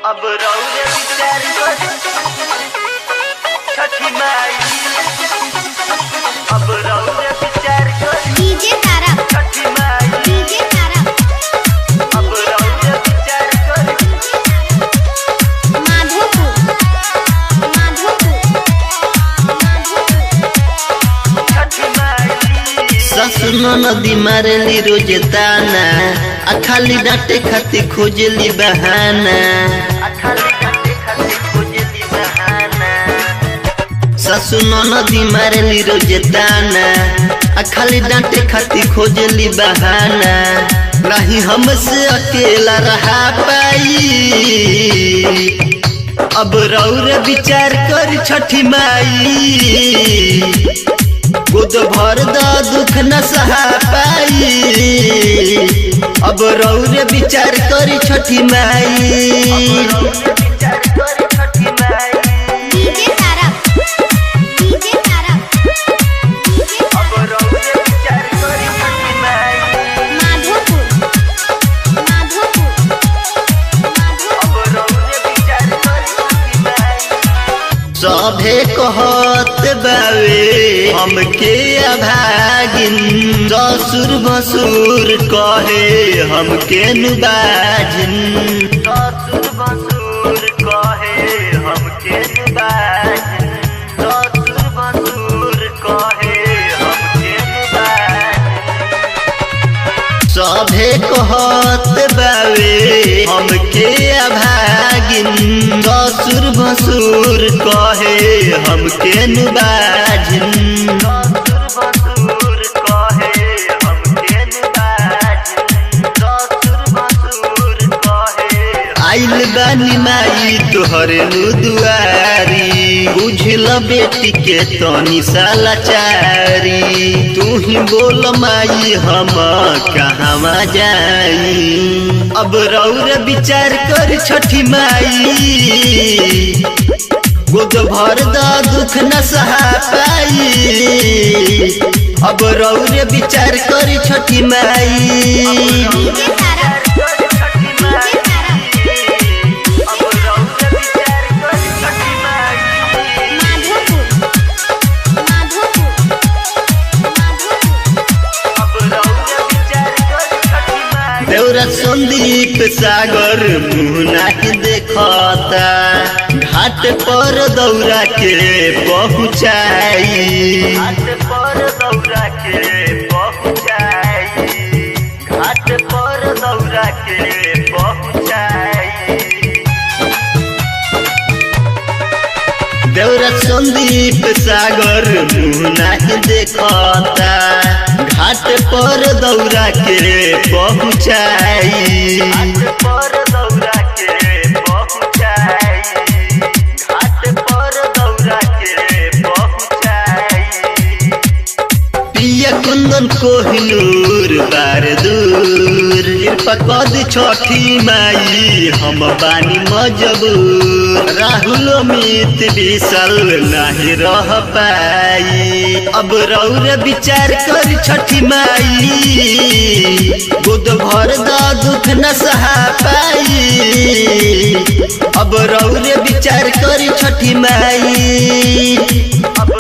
अब रौरे विचार कर छठी माई। अब रौरे विचार कर डीजे तारा छठी माई। डीजे तारा अब रौरे विचार कर माधोपुर छठी माई। ससुर नदी मारेली रोज ताना आ खाली डांटे खाती खोजली बहाना। खाली खाते खाते खोजली बहाना। ससुर नदी मारेली रोज ताना आ खाली डांटे खाती खोजली बहाना। नहीं हमसे अकेला रहा पाई। अब रौरे विचार कर छठी माई। गोद भर द दुख न सहा पाई। अब रौरे विचार कर छठी माई। विचार कर छठी माई। डीजे तारा डीजे तारा अब रौरे विचार कर छठी माई। माधोपुर अब रौरे विचार कर छठी माई। सभे कहत बावे हमके अभागिन। ससुर भसुर कहे हमके नुबाजिन। ससुर भसुर कहे हमके नुबाजिन। ससुर भसुर कहे हमके नुबाजिन। सभे कहत बावे हमके अभागिन। ससुर भसुर कहे हमके नुबाजिन। ससुर भसुर कहे हमके नुबाजिन। ससुर भसुर कहे आइल बानी माई तोहरे नु दुआरी। बुझल बेटी के तनी सालाचारी। तू ही बोल माई हम कहवा जाई। अब रौरे विचार कर छठी माई। गोद भर द दुख न सहा पाई। अब रौरे विचार कर छठी माई। डीजे तारा कर छठी माई। डीजे तारा अब रौरे विचार कर छठी माई। अब रौरे विचार कर छठी माई। देवरा संदीप सागर मुँह नाक देखता। घाट पर दौरा के पहुँचाई। घाट पर दौरा के पहुँचाई। घाट पर दौरा के पहुँचाई। देवरा संदीप सागर मुँह नाक देखता। घाट पर दौरा के पहुँचाई। घाट पर दौरा के पहुँचाई। घाट पर दौरा के पहुँचाई। पिया कुंदन कोहिनूर बार दूर। पकद छठी माई हम बानी मजबूर। राहुल अमित विशाल नहीं रह पाई। अब रौरे विचार कर छठी माई। गोद भर द दुख न सहा पाई। अब रौरे विचार कर छठी माई। अब